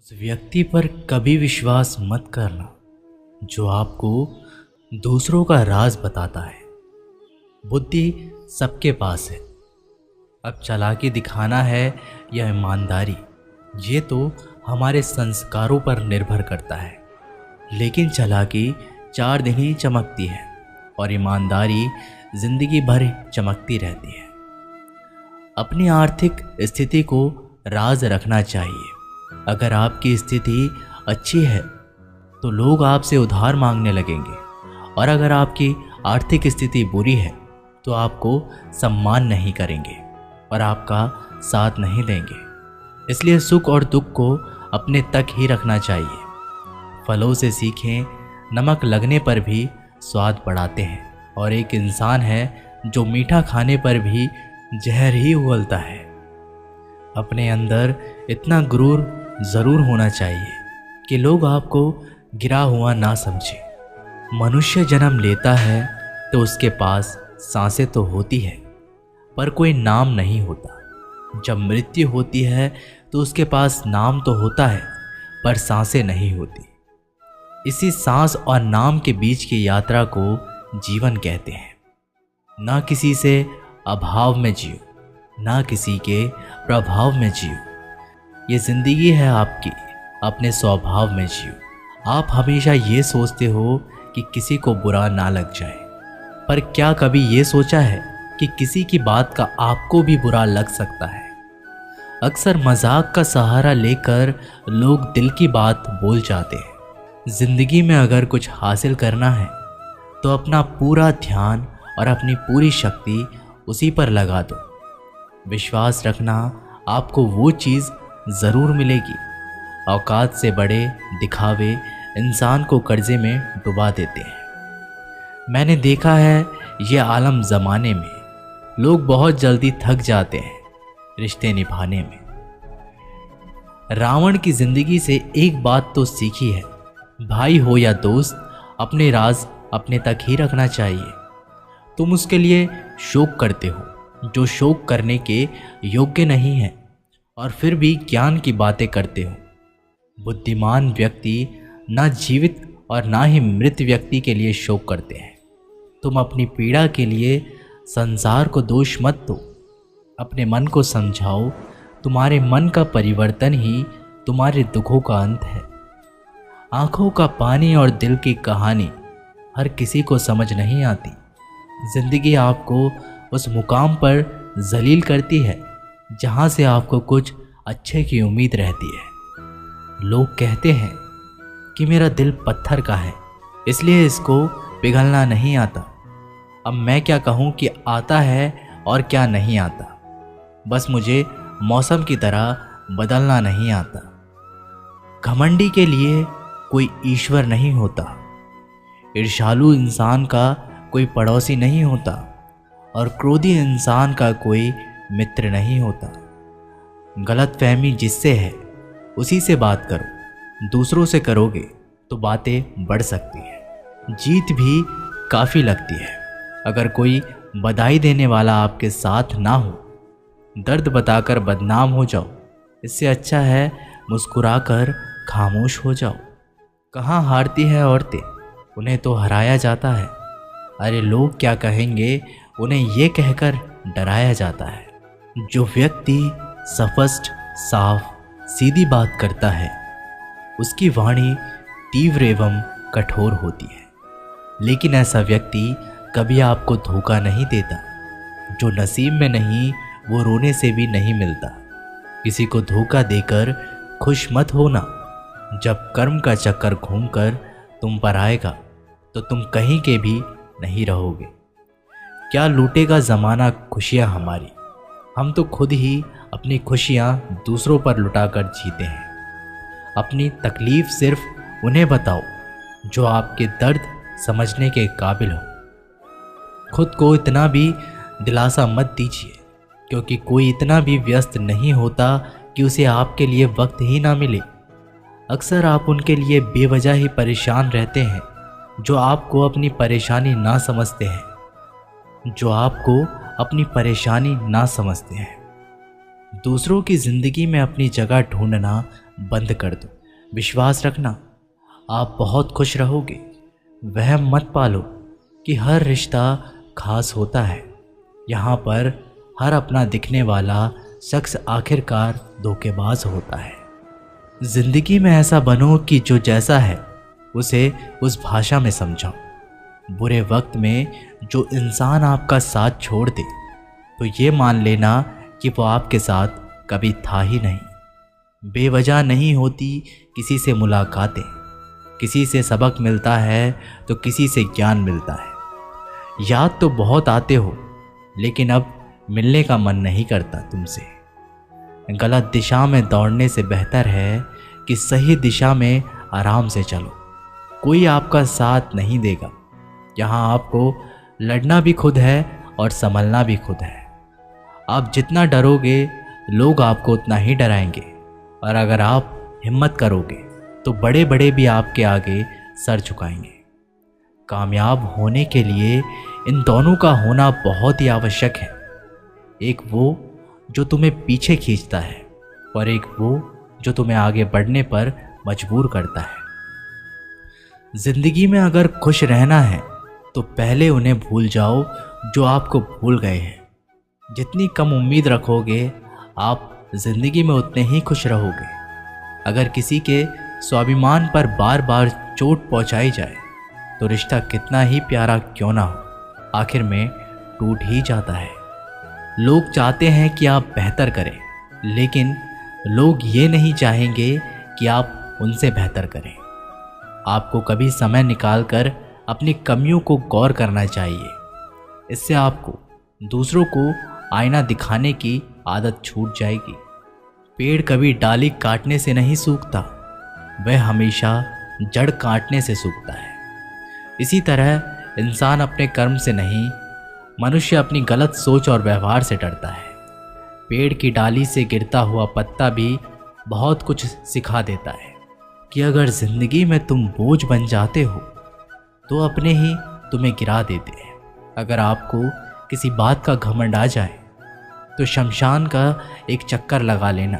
उस व्यक्ति पर कभी विश्वास मत करना जो आपको दूसरों का राज बताता है। बुद्धि सबके पास है, अब चालाकी दिखाना है या ईमानदारी, ये तो हमारे संस्कारों पर निर्भर करता है। लेकिन चालाकी 4 दिन ही चमकती है और ईमानदारी जिंदगी भर चमकती रहती है। अपनी आर्थिक स्थिति को राज रखना चाहिए। अगर आपकी स्थिति अच्छी है तो लोग आपसे उधार मांगने लगेंगे, और अगर आपकी आर्थिक स्थिति बुरी है तो आपको सम्मान नहीं करेंगे और आपका साथ नहीं देंगे। इसलिए सुख और दुख को अपने तक ही रखना चाहिए। फलों से सीखें, नमक लगने पर भी स्वाद बढ़ाते हैं, और एक इंसान है जो मीठा खाने पर भी जहर ही उगलता है। अपने अंदर इतना गुरूर ज़रूर होना चाहिए कि लोग आपको गिरा हुआ ना समझें। मनुष्य जन्म लेता है तो उसके पास सांसें तो होती है पर कोई नाम नहीं होता। जब मृत्यु होती है तो उसके पास नाम तो होता है पर सांसें नहीं होती। इसी सांस और नाम के बीच की यात्रा को जीवन कहते हैं। ना किसी से अभाव में जियो, ना किसी के प्रभाव में जियो। ये जिंदगी है आपकी, अपने स्वभाव में जियो। आप हमेशा ये सोचते हो कि किसी को बुरा ना लग जाए, पर क्या कभी ये सोचा है कि किसी की बात का आपको भी बुरा लग सकता है। अक्सर मजाक का सहारा लेकर लोग दिल की बात बोल जाते हैं। जिंदगी में अगर कुछ हासिल करना है तो अपना पूरा ध्यान और अपनी पूरी शक्ति उसी पर लगा दो। विश्वास रखना, आपको वो चीज़ ज़रूर मिलेगी। औकात से बड़े दिखावे इंसान को कर्जे में डुबा देते हैं। मैंने देखा है ये आलम ज़माने में लोग बहुत जल्दी थक जाते हैं रिश्ते निभाने में। रावण की ज़िंदगी से एक बात तो सीखी है, भाई हो या दोस्त, अपने राज अपने तक ही रखना चाहिए। तुम उसके लिए शोक करते हो जो शोक करने के योग्य नहीं है, और फिर भी ज्ञान की बातें करते हो। बुद्धिमान व्यक्ति ना जीवित और ना ही मृत व्यक्ति के लिए शोक करते हैं। तुम अपनी पीड़ा के लिए संसार को दोष मत दो, अपने मन को समझाओ। तुम्हारे मन का परिवर्तन ही तुम्हारे दुखों का अंत है। आंखों का पानी और दिल की कहानी हर किसी को समझ नहीं आती। जिंदगी आपको उस मुकाम पर जलील करती है जहाँ से आपको कुछ अच्छे की उम्मीद रहती है। लोग कहते हैं कि मेरा दिल पत्थर का है, इसलिए इसको पिघलना नहीं आता। अब मैं क्या कहूँ कि आता है और क्या नहीं आता। बस मुझे मौसम की तरह बदलना नहीं आता। घमंडी के लिए कोई ईश्वर नहीं होता। ईर्ष्यालु इंसान का कोई पड़ोसी नहीं होता, और क्रोधी इंसान का कोई मित्र नहीं होता। गलतफहमी जिससे है उसी से बात करो। दूसरों से करोगे तो बातें बढ़ सकती हैं, जीत भी काफ़ी लगती है। अगर कोई बधाई देने वाला आपके साथ ना हो, दर्द बताकर बदनाम हो जाओ। इससे अच्छा है मुस्कुराकर खामोश हो जाओ। कहाँ हारती है औरतें, उन्हें तो हराया जाता है। अरे लोग क्या कहेंगे, उन्हें ये कहकर डराया जाता है। जो व्यक्ति स्पष्ट, साफ, सीधी बात करता है उसकी वाणी तीव्र एवं कठोर होती है। लेकिन ऐसा व्यक्ति कभी आपको धोखा नहीं देता। जो नसीब में नहीं वो रोने से भी नहीं मिलता। किसी को धोखा देकर खुश मत होना। जब कर्म का चक्कर घूमकर तुम पर आएगा तो तुम कहीं के भी नहीं रहोगे। क्या लूटेगा ज़माना खुशियाँ हमारी, हम तो खुद ही अपनी खुशियाँ दूसरों पर लुटाकर जीते हैं। अपनी तकलीफ़ सिर्फ उन्हें बताओ जो आपके दर्द समझने के काबिल हो। खुद को इतना भी दिलासा मत दीजिए, क्योंकि कोई इतना भी व्यस्त नहीं होता कि उसे आपके लिए वक्त ही ना मिले। अक्सर आप उनके लिए बेवजह ही परेशान रहते हैं जो आपको अपनी परेशानी ना समझते हैं। दूसरों की ज़िंदगी में अपनी जगह ढूंढना बंद कर दो। विश्वास रखना, आप बहुत खुश रहोगे। वहम मत पालो कि हर रिश्ता खास होता है। यहाँ पर हर अपना दिखने वाला शख्स आखिरकार धोखेबाज होता है। ज़िंदगी में ऐसा बनो कि जो जैसा है उसे उस भाषा में समझो। बुरे वक्त में जो इंसान आपका साथ छोड़ दे तो ये मान लेना कि वो आपके साथ कभी था ही नहीं। बेवजह नहीं होती किसी से मुलाकातें, किसी से सबक मिलता है तो किसी से ज्ञान मिलता है। याद तो बहुत आते हो लेकिन अब मिलने का मन नहीं करता तुमसे। गलत दिशा में दौड़ने से बेहतर है कि सही दिशा में आराम से चलो। कोई आपका साथ नहीं देगा। यहाँ आपको लड़ना भी खुद है और संभलना भी खुद है। आप जितना डरोगे लोग आपको उतना ही डराएंगे, और अगर आप हिम्मत करोगे तो बड़े बड़े भी आपके आगे सर झुकाएंगे। कामयाब होने के लिए इन दोनों का होना बहुत ही आवश्यक है। एक वो जो तुम्हें पीछे खींचता है और एक वो जो तुम्हें आगे बढ़ने पर मजबूर करता है। जिंदगी में अगर खुश रहना है तो पहले उन्हें भूल जाओ जो आपको भूल गए हैं। जितनी कम उम्मीद रखोगे आप जिंदगी में उतने ही खुश रहोगे। अगर किसी के स्वाभिमान पर बार बार चोट पहुंचाई जाए तो रिश्ता कितना ही प्यारा क्यों ना हो, आखिर में टूट ही जाता है। लोग चाहते हैं कि आप बेहतर करें, लेकिन लोग ये नहीं चाहेंगे कि आप उनसे बेहतर करें। आपको कभी समय निकालकर अपनी कमियों को गौर करना चाहिए। इससे आपको दूसरों को आईना दिखाने की आदत छूट जाएगी। पेड़ कभी डाली काटने से नहीं सूखता, वह हमेशा जड़ काटने से सूखता है। इसी तरह इंसान अपने कर्म से नहीं, मनुष्य अपनी गलत सोच और व्यवहार से डरता है। पेड़ की डाली से गिरता हुआ पत्ता भी बहुत कुछ सिखा देता है कि अगर जिंदगी में तुम बोझ बन जाते हो तो अपने ही तुम्हें गिरा देते हैं। अगर आपको किसी बात का घमंड आ जाए तो शमशान का एक चक्कर लगा लेना,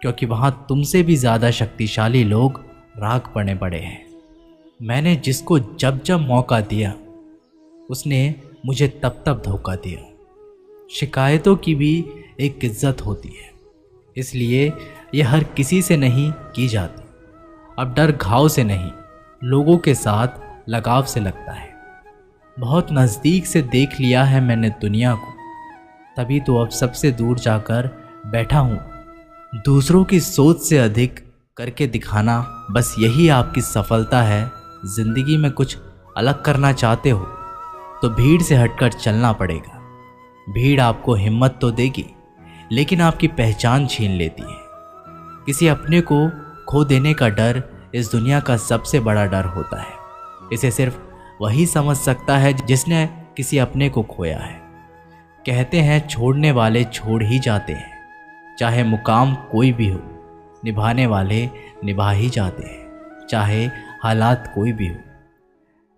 क्योंकि वहाँ तुमसे भी ज़्यादा शक्तिशाली लोग राख पड़े पड़े हैं। मैंने जिसको जब जब मौका दिया उसने मुझे तब तब धोखा दिया। शिकायतों की भी एक इज्जत होती है, इसलिए यह हर किसी से नहीं की जाती। अब डर घाव से नहीं, लोगों के साथ लगाव से लगता है। बहुत नज़दीक से देख लिया है मैंने दुनिया को, तभी तो अब सबसे दूर जाकर बैठा हूँ। दूसरों की सोच से अधिक करके दिखाना, बस यही आपकी सफलता है। ज़िंदगी में कुछ अलग करना चाहते हो तो भीड़ से हटकर चलना पड़ेगा। भीड़ आपको हिम्मत तो देगी, लेकिन आपकी पहचान छीन लेती है। किसी अपने को खो देने का डर इस दुनिया का सबसे बड़ा डर होता है। इसे सिर्फ वही समझ सकता है जिसने किसी अपने को खोया है। कहते हैं छोड़ने वाले छोड़ ही जाते हैं, चाहे मुकाम कोई भी हो। निभाने वाले निभा ही जाते हैं, चाहे हालात कोई भी हो।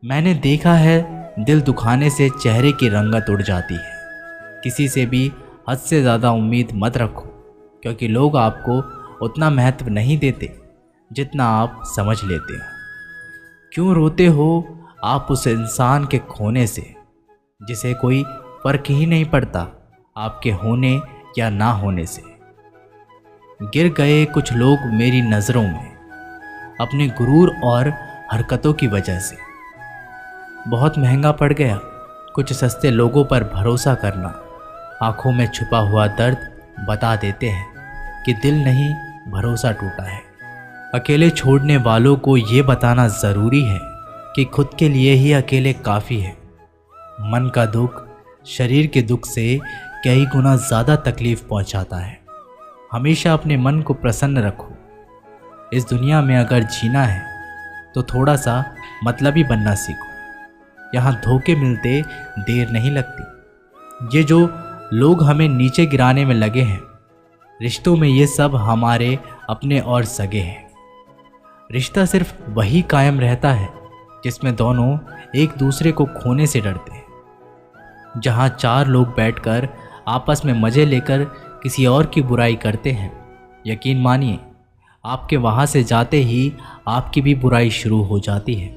मैंने देखा है दिल दुखाने से चेहरे की रंगत उड़ जाती है। किसी से भी हद से ज़्यादा उम्मीद मत रखो, क्योंकि लोग आपको उतना महत्व नहीं देते जितना आप समझ लेते हो। क्यों रोते हो आप उस इंसान के खोने से जिसे कोई फर्क ही नहीं पड़ता आपके होने या ना होने से। गिर गए कुछ लोग मेरी नज़रों में अपने गुरूर और हरकतों की वजह से। बहुत महंगा पड़ गया कुछ सस्ते लोगों पर भरोसा करना। आंखों में छुपा हुआ दर्द बता देते हैं कि दिल नहीं, भरोसा टूटा है। अकेले छोड़ने वालों को ये बताना ज़रूरी है कि खुद के लिए ही अकेले काफ़ी है। मन का दुख शरीर के दुख से कई गुना ज़्यादा तकलीफ़ पहुंचाता है। हमेशा अपने मन को प्रसन्न रखो। इस दुनिया में अगर जीना है तो थोड़ा सा मतलबी बनना सीखो। यहाँ धोखे मिलते देर नहीं लगती। ये जो लोग हमें नीचे गिराने में लगे हैं, रिश्तों में ये सब हमारे अपने और सगे हैं। रिश्ता सिर्फ वही कायम रहता है जिसमें दोनों एक दूसरे को खोने से डरते हैं। जहाँ चार लोग बैठकर आपस में मज़े लेकर किसी और की बुराई करते हैं, यकीन मानिए आपके वहाँ से जाते ही आपकी भी बुराई शुरू हो जाती है।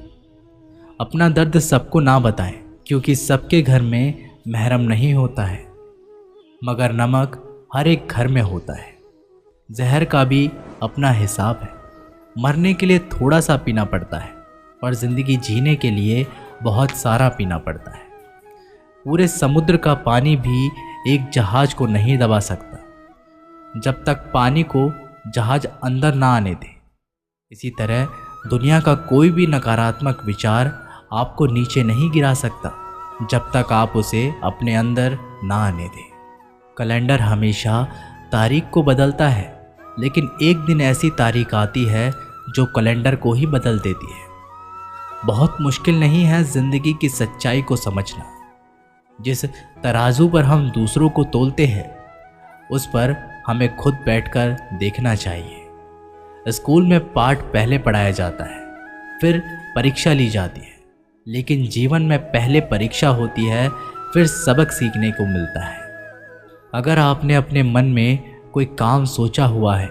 अपना दर्द सबको ना बताएं, क्योंकि सबके घर में महरम नहीं होता है, मगर नमक हर एक घर में होता है। जहर का भी अपना हिसाब है। मरने के लिए थोड़ा सा पीना पड़ता है और ज़िंदगी जीने के लिए बहुत सारा पीना पड़ता है। पूरे समुद्र का पानी भी एक जहाज को नहीं दबा सकता जब तक पानी को जहाज अंदर ना आने दे। इसी तरह दुनिया का कोई भी नकारात्मक विचार आपको नीचे नहीं गिरा सकता जब तक आप उसे अपने अंदर ना आने दें। कैलेंडर हमेशा तारीख को बदलता है, लेकिन एक दिन ऐसी तारीख आती है जो कैलेंडर को ही बदल देती है। बहुत मुश्किल नहीं है ज़िंदगी की सच्चाई को समझना। जिस तराजू पर हम दूसरों को तोलते हैं, उस पर हमें खुद बैठकर देखना चाहिए। स्कूल में पाठ पहले पढ़ाया जाता है, फिर परीक्षा ली जाती है, लेकिन जीवन में पहले परीक्षा होती है, फिर सबक सीखने को मिलता है। अगर आपने अपने मन में कोई काम सोचा हुआ है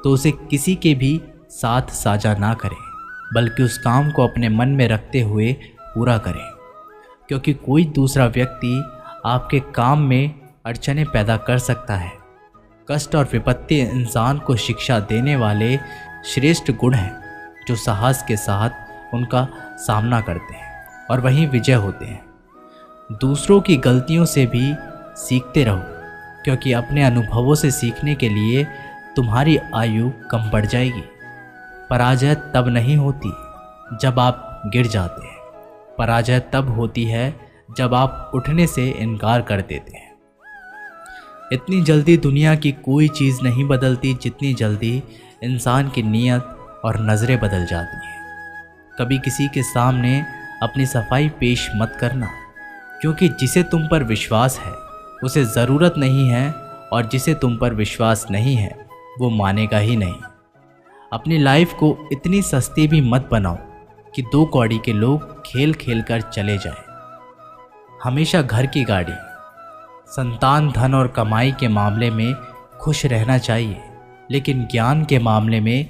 तो उसे किसी के भी साथ साझा ना करें, बल्कि उस काम को अपने मन में रखते हुए पूरा करें, क्योंकि कोई दूसरा व्यक्ति आपके काम में अड़चनें पैदा कर सकता है। कष्ट और विपत्ति इंसान को शिक्षा देने वाले श्रेष्ठ गुण हैं जो साहस के साथ उनका सामना करते हैं और वहीं विजय होते हैं। दूसरों की गलतियों से भी सीखते रहो, क्योंकि अपने अनुभवों से सीखने के लिए तुम्हारी आयु कम बढ़ जाएगी। पराजय तब नहीं होती जब आप गिर जाते हैं, पराजय तब होती है जब आप उठने से इनकार कर देते हैं। इतनी जल्दी दुनिया की कोई चीज़ नहीं बदलती जितनी जल्दी इंसान की नीयत और नज़रें बदल जाती हैं। कभी किसी के सामने अपनी सफाई पेश मत करना, क्योंकि जिसे तुम पर विश्वास है उसे ज़रूरत नहीं है, और जिसे तुम पर विश्वास नहीं है वो मानेगा ही नहीं। अपनी लाइफ को इतनी सस्ती भी मत बनाओ कि 2 कौड़ी के लोग खेल खेल कर चले जाएं। हमेशा घर की गाड़ी, संतान, धन और कमाई के मामले में खुश रहना चाहिए, लेकिन ज्ञान के मामले में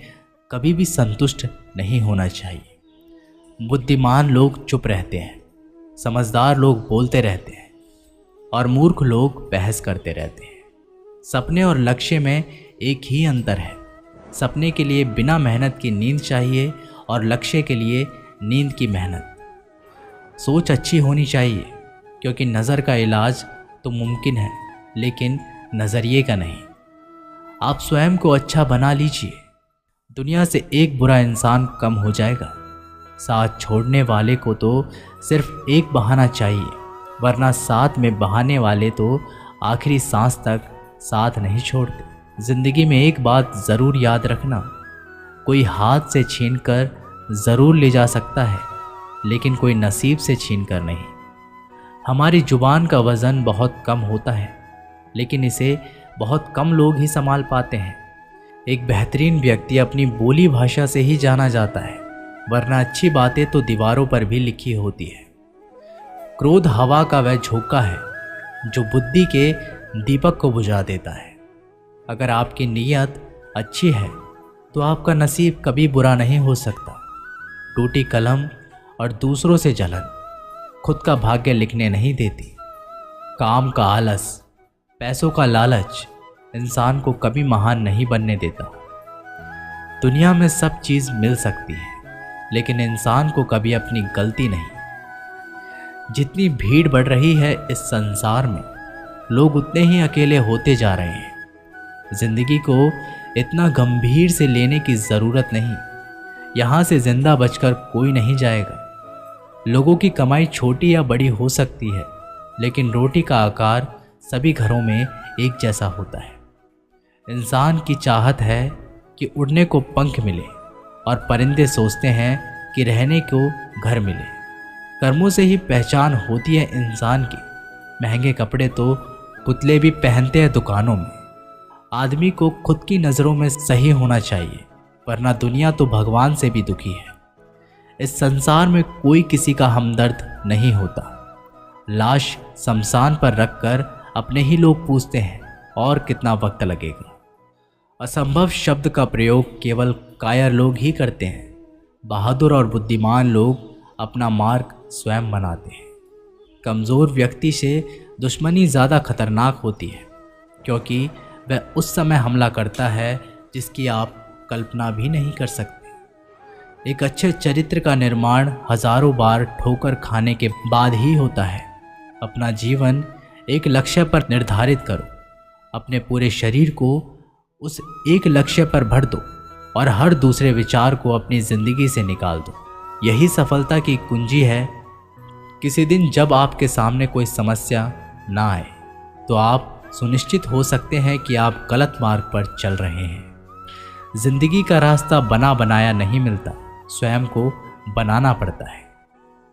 कभी भी संतुष्ट नहीं होना चाहिए। बुद्धिमान लोग चुप रहते हैं, समझदार लोग बोलते रहते हैं और मूर्ख लोग बहस करते रहते हैं। सपने और लक्ष्य में एक ही अंतर है। सपने के लिए बिना मेहनत की नींद चाहिए और लक्ष्य के लिए नींद की मेहनत। सोच अच्छी होनी चाहिए, क्योंकि नज़र का इलाज तो मुमकिन है, लेकिन नज़रिए का नहीं। आप स्वयं को अच्छा बना लीजिए, दुनिया से एक बुरा इंसान कम हो जाएगा। साथ छोड़ने वाले को तो सिर्फ एक बहाना चाहिए, वरना साथ में बहाने वाले तो आखिरी सांस तक साथ नहीं छोड़ते। ज़िंदगी में एक बात ज़रूर याद रखना, कोई हाथ से छीनकर ज़रूर ले जा सकता है, लेकिन कोई नसीब से छीनकर नहीं। हमारी ज़ुबान का वज़न बहुत कम होता है, लेकिन इसे बहुत कम लोग ही संभाल पाते हैं। एक बेहतरीन व्यक्ति अपनी बोली भाषा से ही जाना जाता है, वरना अच्छी बातें तो दीवारों पर भी लिखी होती है। क्रोध हवा का वह झोंका है जो बुद्धि के दीपक को बुझा देता है। अगर आपकी नीयत अच्छी है तो आपका नसीब कभी बुरा नहीं हो सकता। टूटी कलम और दूसरों से जलन खुद का भाग्य लिखने नहीं देती। काम का आलस, पैसों का लालच इंसान को कभी महान नहीं बनने देता। दुनिया में सब चीज़ मिल सकती है, लेकिन इंसान को कभी अपनी गलती नहीं। जितनी भीड़ बढ़ रही है इस संसार में, लोग उतने ही अकेले होते जा रहे हैं। जिंदगी को इतना गंभीर से लेने की ज़रूरत नहीं। यहाँ से जिंदा बचकर कोई नहीं जाएगा। लोगों की कमाई छोटी या बड़ी हो सकती है, लेकिन रोटी का आकार सभी घरों में एक जैसा होता है। इंसान की चाहत है कि उड़ने को पंख मिले, और परिंदे सोचते हैं कि रहने को घर मिले। कर्मों से ही पहचान होती है इंसान की। महंगे कपड़े तो पुतले भी पहनते हैं दुकानों में। आदमी को खुद की नज़रों में सही होना चाहिए, वरना दुनिया तो भगवान से भी दुखी है। इस संसार में कोई किसी का हमदर्द नहीं होता। लाश शमशान पर रखकर अपने ही लोग पूछते हैं और कितना वक्त लगेगा। असंभव शब्द का प्रयोग केवल कायर लोग ही करते हैं। बहादुर और बुद्धिमान लोग अपना मार्ग स्वयं बनाते हैं। कमज़ोर व्यक्ति से दुश्मनी ज़्यादा खतरनाक होती है, क्योंकि वह उस समय हमला करता है जिसकी आप कल्पना भी नहीं कर सकते। एक अच्छे चरित्र का निर्माण हजारों बार ठोकर खाने के बाद ही होता है। अपना जीवन एक लक्ष्य पर निर्धारित करो, अपने पूरे शरीर को उस एक लक्ष्य पर भर दो और हर दूसरे विचार को अपनी ज़िंदगी से निकाल दो। यही सफलता की कुंजी है। किसी दिन जब आपके सामने कोई समस्या ना आए तो आप सुनिश्चित हो सकते हैं कि आप गलत मार्ग पर चल रहे हैं। जिंदगी का रास्ता बना बनाया नहीं मिलता, स्वयं को बनाना पड़ता है।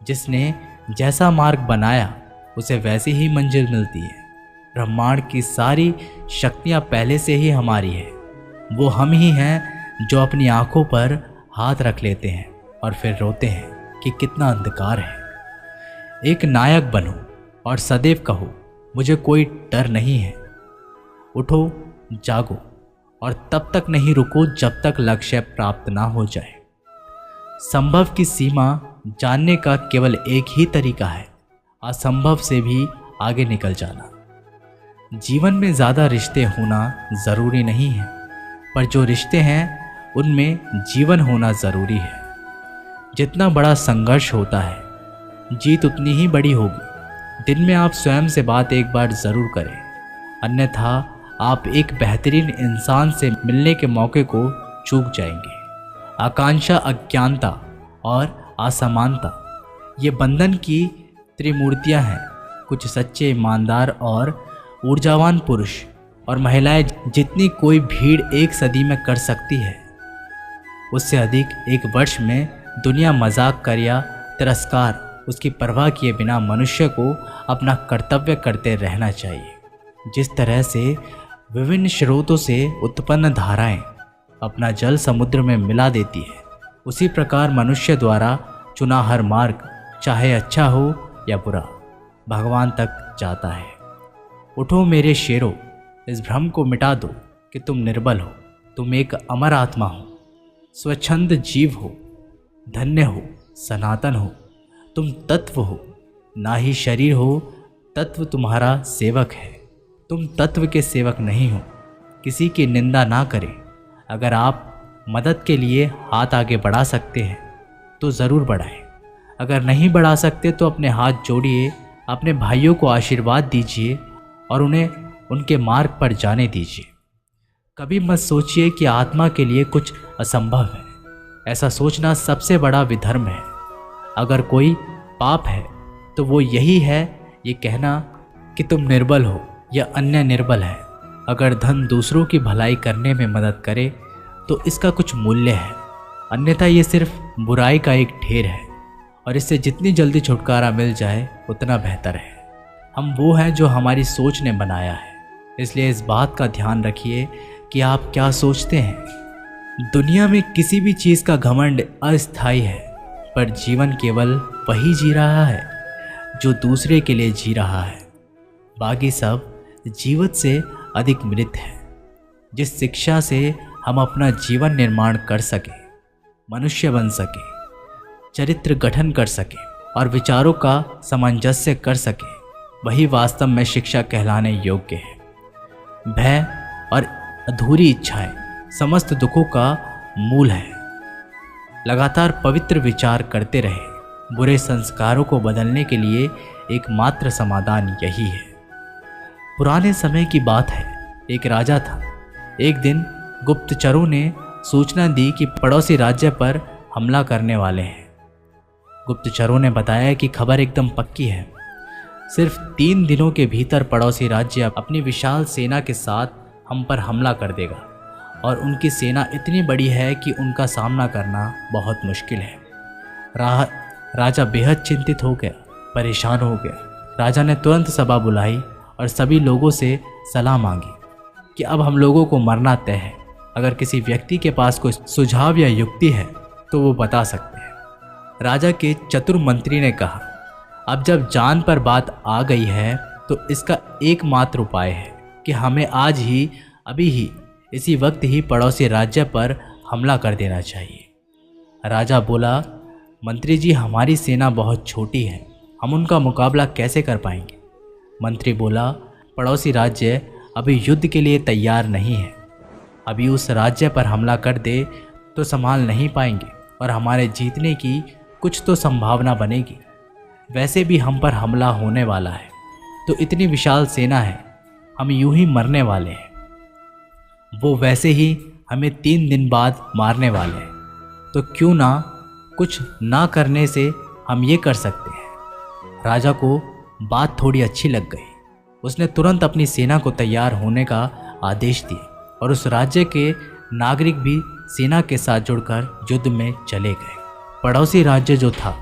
जिसने जैसा मार्ग बनाया उसे वैसी ही मंजिल मिलती है। ब्रह्मांड की सारी शक्तियाँ पहले से ही हमारी है। वो हम ही हैं जो अपनी आंखों पर हाथ रख लेते हैं और फिर रोते हैं कि कितना अंधकार है। एक नायक बनो और सदैव कहो, मुझे कोई डर नहीं है। उठो, जागो और तब तक नहीं रुको जब तक लक्ष्य प्राप्त ना हो जाए। संभव की सीमा जानने का केवल एक ही तरीका है, असंभव से भी आगे निकल जाना। जीवन में ज़्यादा रिश्ते होना ज़रूरी नहीं है, पर जो रिश्ते हैं उनमें जीवन होना ज़रूरी है। जितना बड़ा संघर्ष होता है, जीत उतनी ही बड़ी होगी। दिन में आप स्वयं से बात एक बार ज़रूर करें, अन्यथा आप एक बेहतरीन इंसान से मिलने के मौके को चूक जाएंगे। आकांक्षा, अज्ञानता और असमानता ये बंधन की त्रिमूर्तियां हैं। कुछ सच्चे, ईमानदार और ऊर्जावान पुरुष और महिलाएं जितनी कोई भीड़ एक सदी में कर सकती है, उससे अधिक एक वर्ष में दुनिया मजाक कर या तिरस्कार उसकी परवाह किए बिना मनुष्य को अपना कर्तव्य करते रहना चाहिए। जिस तरह से विभिन्न स्रोतों से उत्पन्न धाराएं अपना जल समुद्र में मिला देती है, उसी प्रकार मनुष्य द्वारा चुना हर मार्ग, चाहे अच्छा हो या बुरा, भगवान तक जाता है। उठो मेरे शेरों, इस भ्रम को मिटा दो कि तुम निर्बल हो। तुम एक अमर आत्मा हो, स्वच्छंद जीव हो, धन्य हो, सनातन हो। तुम तत्व हो, ना ही शरीर हो। तत्व तुम्हारा सेवक है, तुम तत्व के सेवक नहीं हो। किसी की निंदा ना करें। अगर आप मदद के लिए हाथ आगे बढ़ा सकते हैं तो ज़रूर बढ़ाएं। अगर नहीं बढ़ा सकते तो अपने हाथ जोड़िए, अपने भाइयों को आशीर्वाद दीजिए और उन्हें उनके मार्ग पर जाने दीजिए। कभी मत सोचिए कि आत्मा के लिए कुछ असंभव है। ऐसा सोचना सबसे बड़ा विधर्म है। अगर कोई पाप है तो वो यही है, ये कहना कि तुम निर्बल हो या अन्य निर्बल है। अगर धन दूसरों की भलाई करने में मदद करे तो इसका कुछ मूल्य है, अन्यथा ये सिर्फ बुराई का एक ढेर है और इससे जितनी जल्दी छुटकारा मिल जाए उतना बेहतर है। हम वो हैं जो हमारी सोच ने बनाया है, इसलिए इस बात का ध्यान रखिए कि आप क्या सोचते हैं। दुनिया में किसी भी चीज़ का घमंड अस्थायी है, पर जीवन केवल वही जी रहा है जो दूसरे के लिए जी रहा है। बाकी सब जीवित से अधिक मृत है। जिस शिक्षा से हम अपना जीवन निर्माण कर सके, मनुष्य बन सके, चरित्र गठन कर सके और विचारों का सामंजस्य कर सके, वही वास्तव में शिक्षा कहलाने योग्य है। भय और अधूरी इच्छाएं समस्त दुखों का मूल है। लगातार पवित्र विचार करते रहे। बुरे संस्कारों को बदलने के लिए एकमात्र समाधान यही है। पुराने समय की बात है, एक राजा था। एक दिन गुप्तचरों ने सूचना दी कि पड़ोसी राज्य पर हमला करने वाले हैं। गुप्तचरों ने बताया कि खबर एकदम पक्की है। सिर्फ 3 दिनों के भीतर पड़ोसी राज्य अपनी विशाल सेना के साथ हम पर हमला कर देगा और उनकी सेना इतनी बड़ी है कि उनका सामना करना बहुत मुश्किल है। राजा बेहद चिंतित हो गया, परेशान हो गया। राजा ने तुरंत सभा बुलाई और सभी लोगों से सलाह मांगी कि अब हम लोगों को मरना तय है। अगर किसी व्यक्ति के पास कोई सुझाव या युक्ति है तो वो बता सकते हैं। राजा के चतुर मंत्री ने कहा, अब जब जान पर बात आ गई है तो इसका एकमात्र उपाय है कि हमें आज ही, अभी ही, इसी वक्त ही पड़ोसी राज्य पर हमला कर देना चाहिए। राजा बोला, मंत्री जी, हमारी सेना बहुत छोटी है, हम उनका मुकाबला कैसे कर पाएंगे। मंत्री बोला, पड़ोसी राज्य अभी युद्ध के लिए तैयार नहीं है। अभी उस राज्य पर हमला कर दे तो संभाल नहीं पाएंगे और हमारे जीतने की कुछ तो संभावना बनेगी। वैसे भी हम पर हमला होने वाला है, तो इतनी विशाल सेना है, हम यूं ही मरने वाले हैं। वो वैसे ही हमें 3 दिन बाद मारने वाले हैं, तो क्यों ना कुछ ना करने से हम ये कर सकते हैं। राजा को बात थोड़ी अच्छी लग गई। उसने तुरंत अपनी सेना को तैयार होने का आदेश दिया और उस राज्य के नागरिक भी सेना के साथ जुड़कर युद्ध में चले गए। पड़ोसी राज्य जो था,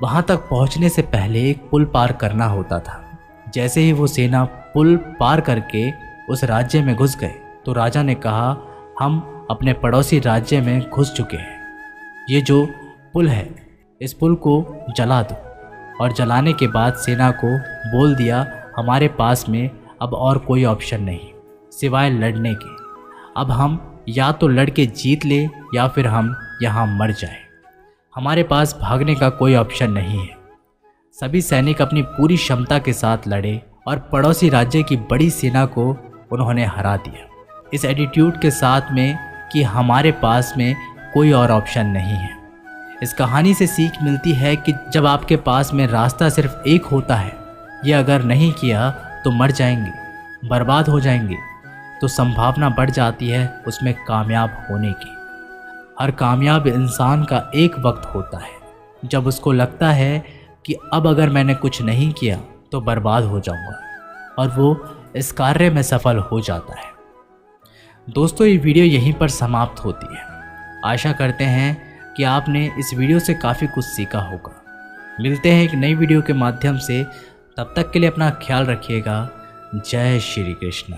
वहाँ तक पहुँचने से पहले एक पुल पार करना होता था। जैसे ही वो सेना पुल पार करके उस राज्य में घुस गए तो राजा ने कहा, हम अपने पड़ोसी राज्य में घुस चुके हैं। ये जो पुल है, इस पुल को जला दो। और जलाने के बाद सेना को बोल दिया, हमारे पास में अब और कोई ऑप्शन नहीं सिवाय लड़ने के। अब हम या तो लड़ के जीत ले या फिर हम यहाँ मर जाएं। हमारे पास भागने का कोई ऑप्शन नहीं है। सभी सैनिक अपनी पूरी क्षमता के साथ लड़े और पड़ोसी राज्य की बड़ी सेना को उन्होंने हरा दिया, इस एटीट्यूड के साथ में कि हमारे पास में कोई और ऑप्शन नहीं है। इस कहानी से सीख मिलती है कि जब आपके पास में रास्ता सिर्फ एक होता है, ये अगर नहीं किया तो मर जाएंगे, बर्बाद हो जाएंगे, तो संभावना बढ़ जाती है उसमें कामयाब होने की। हर कामयाब इंसान का एक वक्त होता है जब उसको लगता है कि अब अगर मैंने कुछ नहीं किया तो बर्बाद हो जाऊंगा, और वो इस कार्य में सफल हो जाता है। दोस्तों, ये वीडियो यहीं पर समाप्त होती है। आशा करते हैं कि आपने इस वीडियो से काफ़ी कुछ सीखा होगा। मिलते हैं एक नई वीडियो के माध्यम से, तब तक के लिए अपना ख्याल रखिएगा। जय श्री कृष्ण।